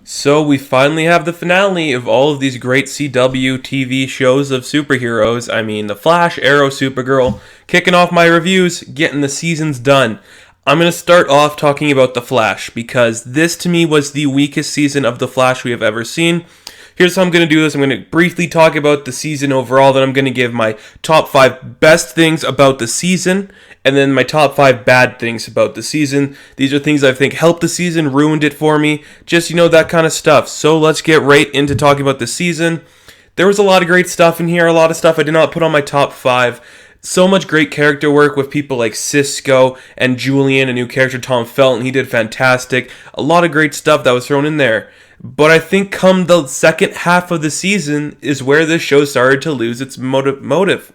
So we finally have the finale of all of these great CW TV shows of superheroes. I mean, The Flash, Arrow, Supergirl. Kicking off my reviews, getting the seasons done. I'm going to start off talking about The Flash because this to me was the weakest season of The Flash we have ever seen. Here's how I'm going to do this. I'm going to briefly talk about the season overall, then I'm going to give my top 5 best things about the season, and then my top 5 bad things about the season. These are things I think helped the season, ruined it for me, just, that kind of stuff. So let's get right into talking about the season. There was a lot of great stuff in here, a lot of stuff I did not put on my top 5. So much great character work with people like Cisco and Julian, a new character, Tom Felton. He did fantastic. A lot of great stuff that was thrown in there. But I think come the second half of the season is where this show started to lose its motive.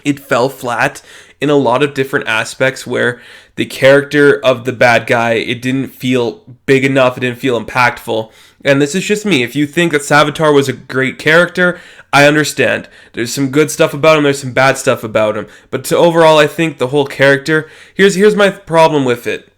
It fell flat in a lot of different aspects where the character of the bad guy, it didn't feel big enough, it didn't feel impactful. And this is just me. If you think that Savitar was a great character, I understand. There's some good stuff about him, there's some bad stuff about him. But overall, I think the whole character, here's my problem with it.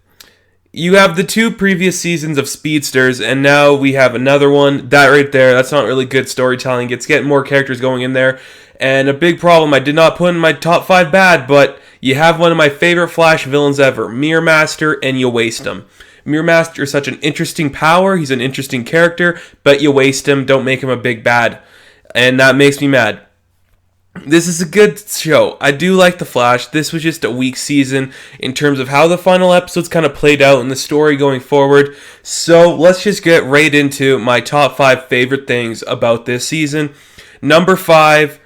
You have the 2 previous seasons of Speedsters, and now we have another one. That right there, that's not really good storytelling. It's getting more characters going in there. And a big problem I did not put in my top 5 bad, but you have one of my favorite Flash villains ever, Mirror Master, and you waste him. Mirror Master is such an interesting power. He's an interesting character, but you waste him. Don't make him a big bad. And that makes me mad. This is a good show. I do like The Flash. This was just a weak season in terms of how the final episodes kind of played out and the story going forward. So let's just get right into my top 5 favorite things about this season. Number 5,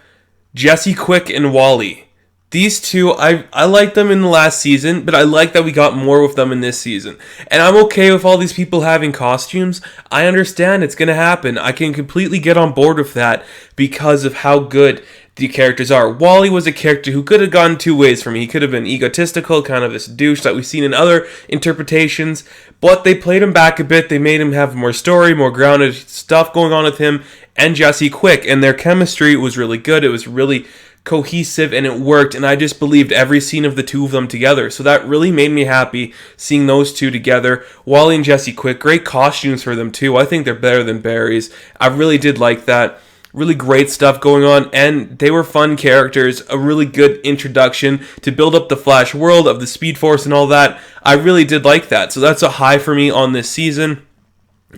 Jesse Quick and Wally. These two, I liked them in the last season, but I like that we got more with them in this season. And I'm okay with all these people having costumes. I understand it's going to happen. I can completely get on board with that because of how good the characters are. Wally was a character who could have gone 2 ways for me. He could have been egotistical, kind of this douche that we've seen in other interpretations, but they played him back a bit. They made him have more story, more grounded stuff going on with him, and Jesse Quick, and their chemistry was really good. It was really cohesive, and it worked, and I just believed every scene of the 2 of them together. So that really made me happy, seeing those 2 together. Wally and Jesse Quick, great costumes for them too. I think they're better than Barry's. I really did like that. Really great stuff going on, and they were fun characters, a really good introduction to build up the Flash world of the Speed Force and all that. I really did like that, so that's a high for me on this season.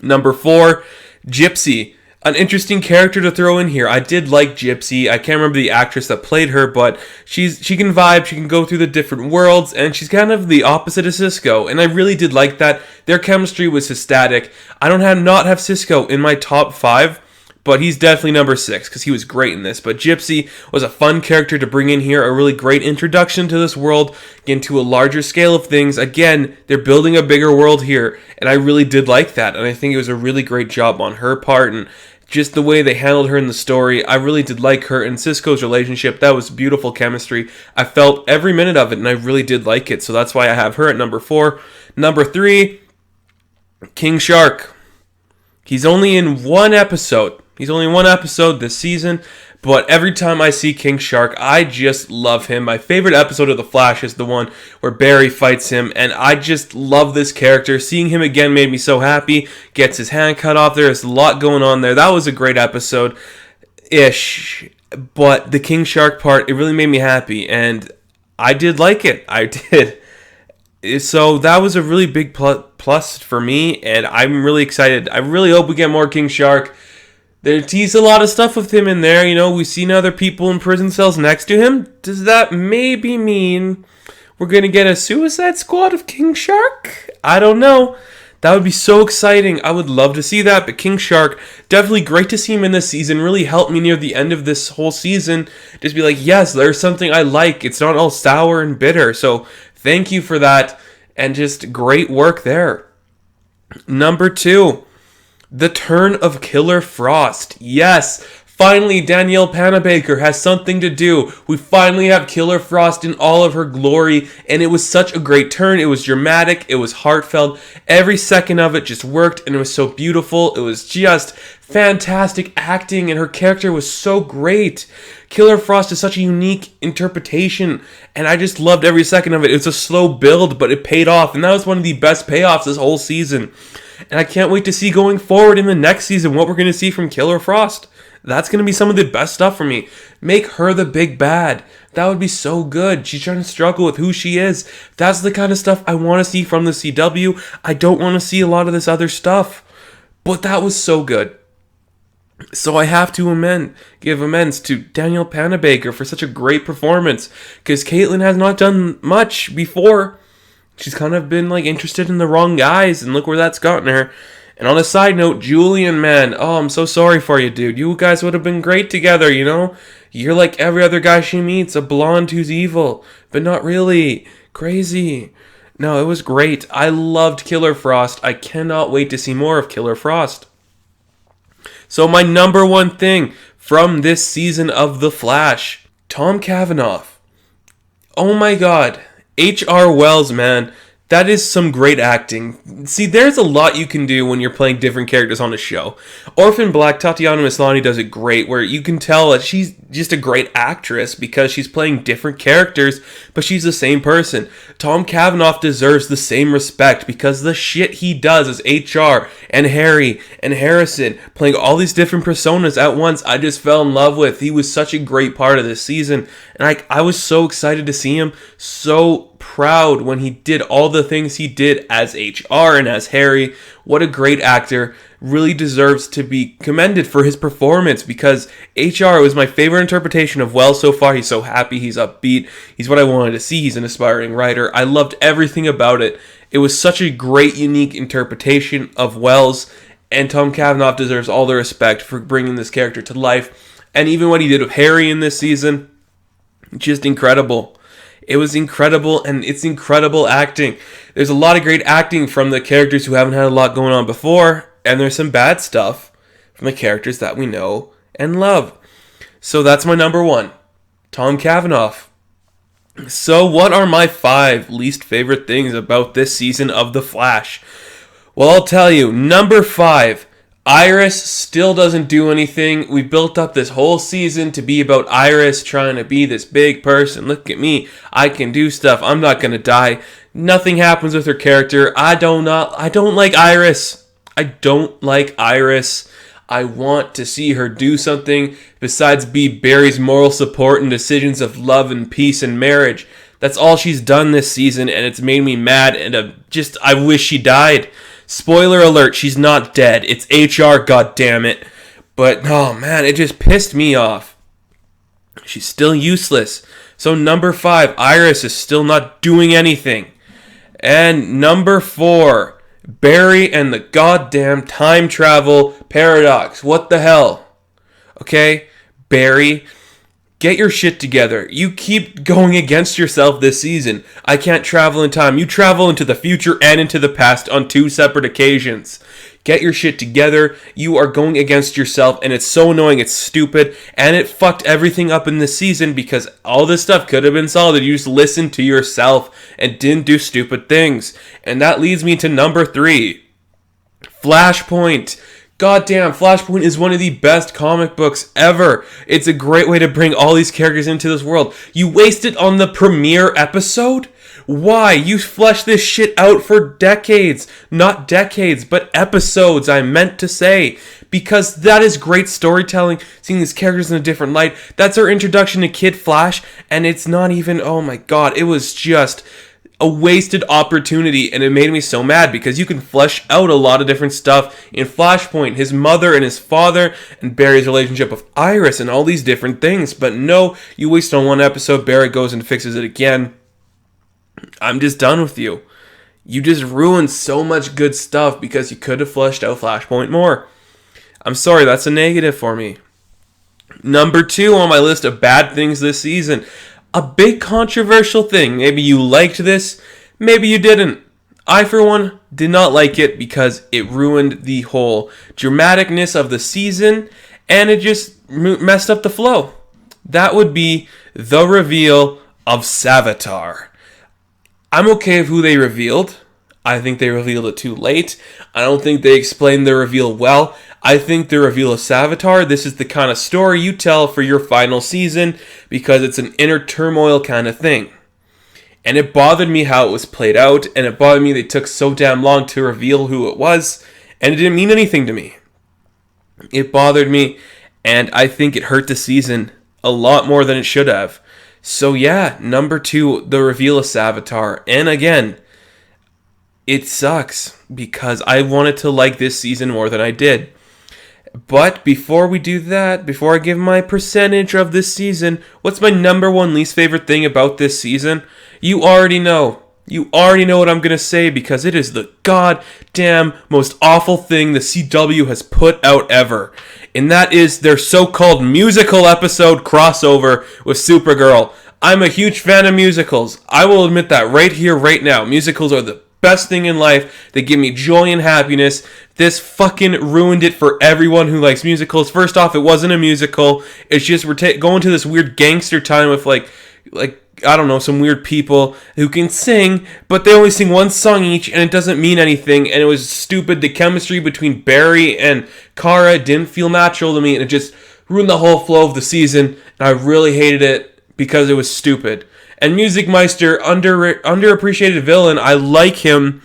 Number 4, Gypsy. An interesting character to throw in here. I did like Gypsy. I can't remember the actress that played her, but she can vibe, she can go through the different worlds, and she's kind of the opposite of Cisco, and I really did like that. Their chemistry was ecstatic. I don't not have Cisco in my top 5, but he's definitely number 6 because he was great in this. But Gypsy was a fun character to bring in here, a really great introduction to this world, into a larger scale of things. Again, they're building a bigger world here, and I really did like that. And I think it was a really great job on her part, and just the way they handled her in the story. I really did like her and Cisco's relationship. That was beautiful chemistry. I felt every minute of it, and I really did like it. So that's why I have her at number 4. Number 3, King Shark. He's only in 1 episode. He's only 1 episode this season, but every time I see King Shark, I just love him. My favorite episode of The Flash is the one where Barry fights him, and I just love this character. Seeing him again made me so happy. Gets his hand cut off. There's a lot going on there. That was a great episode-ish, but the King Shark part, it really made me happy, and I did like it. I did. So that was a really big plus for me, and I'm really excited. I really hope we get more King Shark. They tease a lot of stuff with him in there. We've seen other people in prison cells next to him. Does that maybe mean we're going to get a Suicide Squad of King Shark? I don't know. That would be so exciting. I would love to see that. But King Shark, definitely great to see him in this season. Really helped me near the end of this whole season. Just be like, yes, there's something I like. It's not all sour and bitter. So thank you for that. And just great work there. Number 2. The turn of Killer Frost. Yes, finally Danielle Panabaker has something to do. We finally have Killer Frost in all of her glory, and it was such a great turn. It was dramatic, it was heartfelt. Every second of it just worked, and it was so beautiful. It was just fantastic acting, and her character was so great. Killer Frost is such a unique interpretation, and I just loved every second of it. It was a slow build, but it paid off, and that was one of the best payoffs this whole season. And I can't wait to see going forward in the next season what we're going to see from Killer Frost. That's going to be some of the best stuff for me. Make her the big bad. That would be so good. She's trying to struggle with who she is. That's the kind of stuff I want to see from the CW. I don't want to see a lot of this other stuff. But that was so good. So I have to give amends to Danielle Panabaker for such a great performance. Because Caitlin has not done much before. She's kind of been interested in the wrong guys. And look where that's gotten her. And on a side note, Julian, man, oh, I'm so sorry for you, dude. You guys would have been great together, you know? You're like every other guy she meets, a blonde who's evil, but not really. Crazy. No, it was great. I loved Killer Frost. I cannot wait to see more of Killer Frost. So my number one thing from this season of The Flash, Tom Cavanaugh. Oh my god. H.R. Wells, man. That is some great acting. See, there's a lot you can do when you're playing different characters on a show. Orphan Black, Tatiana Maslany does it great, where you can tell that she's just a great actress because she's playing different characters, but she's the same person. Tom Cavanaugh deserves the same respect because the shit he does as HR and Harry and Harrison, playing all these different personas at once, I just fell in love with. He was such a great part of this season, and I was so excited to see him, so proud when he did all the things he did as HR and as Harry. What a great actor. Really deserves to be commended for his performance because HR was my favorite interpretation of Wells so far. He's so happy, he's upbeat, he's what I wanted to see. He's an aspiring writer. I loved everything about it. It was such a great, unique interpretation of Wells, and Tom Cavanaugh deserves all the respect for bringing this character to life. And even what he did with Harry in this season, just incredible. It was incredible, and it's incredible acting. There's a lot of great acting from the characters who haven't had a lot going on before, and there's some bad stuff from the characters that we know and love. So that's my number one, Tom Cavanaugh. So what are my 5 least favorite things about this season of The Flash? Well, I'll tell you. Number 5, Iris still doesn't do anything. We built up this whole season to be about Iris trying to be this big person. Look at me. I can do stuff. I'm not going to die. Nothing happens with her character. I don't like Iris. I don't like Iris. I want to see her do something besides be Barry's moral support in decisions of love and peace and marriage. That's all she's done this season, and it's made me mad, and I wish she died. Spoiler alert, she's not dead. It's HR, goddammit. But, oh man, it just pissed me off. She's still useless. So number 5, Iris is still not doing anything. And number 4, Barry and the goddamn time travel paradox. What the hell? Okay, Barry, get your shit together. You keep going against yourself this season. I can't travel in time. You travel into the future and into the past on 2 separate occasions. Get your shit together. You are going against yourself, and it's so annoying. It's stupid, and it fucked everything up in this season because all this stuff could have been solved if you just listened to yourself and didn't do stupid things. And that leads me to number 3, Flashpoint. Goddamn, Flashpoint is one of the best comic books ever. It's a great way to bring all these characters into this world. You wasted on the premiere episode? Why? You fleshed this shit out for decades. Not decades, but episodes, I meant to say. Because that is great storytelling, seeing these characters in a different light. That's our introduction to Kid Flash, and it's not even, oh my god, it was just a wasted opportunity, and it made me so mad because you can flesh out a lot of different stuff in Flashpoint, his mother and his father, and Barry's relationship with Iris, and all these different things. But no, you waste on one episode, Barry goes and fixes it again. I'm just done with you. You just ruined so much good stuff because you could have fleshed out Flashpoint more. I'm sorry, that's a negative for me. Number 2 on my list of bad things this season. A big controversial thing. Maybe you liked this, maybe you didn't. I, for one, did not like it because it ruined the whole dramaticness of the season, and it just messed up the flow. That would be the reveal of Savitar. I'm okay with who they revealed. I think they revealed it too late. I don't think they explained the reveal well. I think the reveal of Savitar, this is the kind of story you tell for your final season because it's an inner turmoil kind of thing. And it bothered me how it was played out, and it bothered me they took so damn long to reveal who it was, and it didn't mean anything to me. It bothered me, and I think it hurt the season a lot more than it should have. So yeah, number 2, the reveal of Savitar. And again, it sucks because I wanted to like this season more than I did. But before we do that, before I give my percentage of this season, what's my number 1 least favorite thing about this season? You already know. You already know what I'm going to say because it is the goddamn most awful thing the CW has put out ever. And that is their so-called musical episode crossover with Supergirl. I'm a huge fan of musicals. I will admit that right here, right now. Musicals are the best thing in life. They give me joy and happiness. This fucking ruined it for everyone who likes musicals. First off, it wasn't a musical. It's just we're going to this weird gangster time with like I don't know, some weird people who can sing, but they only sing one song each, and it doesn't mean anything, and it was stupid. The chemistry between Barry and Kara didn't feel natural to me, and it just ruined the whole flow of the season, and I really hated it because it was stupid. And Music Meister, underappreciated villain, I like him,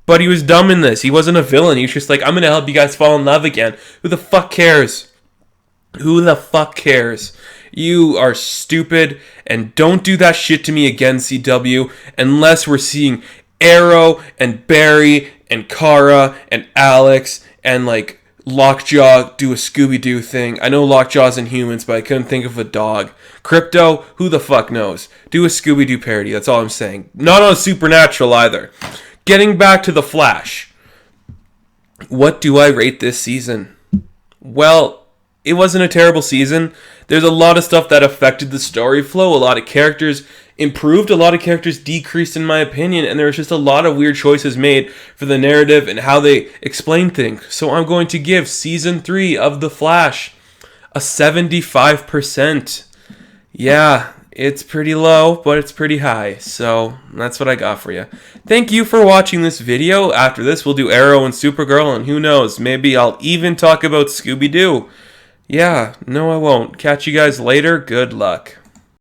but he was dumb in this. He wasn't a villain. He was just like, I'm going to help you guys fall in love again. Who the fuck cares? Who the fuck cares? You are stupid, and don't do that shit to me again, CW, unless we're seeing Arrow and Barry and Kara and Alex and like Lockjaw do a Scooby-Doo thing. I know Lockjaw's in Humans, but I couldn't think of a dog. Crypto, who the fuck knows? Do a Scooby-Doo parody, that's all I'm saying. Not on Supernatural either. Getting back to The Flash. What do I rate this season? Well, it wasn't a terrible season. There's a lot of stuff that affected the story flow. A lot of characters improved. A lot of characters decreased, in my opinion. And there was just a lot of weird choices made for the narrative and how they explain things. So I'm going to give Season 3 of The Flash a 75%. Yeah, it's pretty low, but it's pretty high. So that's what I got for you. Thank you for watching this video. After this, we'll do Arrow and Supergirl. And who knows, maybe I'll even talk about Scooby-Doo. Yeah, no I won't. Catch you guys later. Good luck.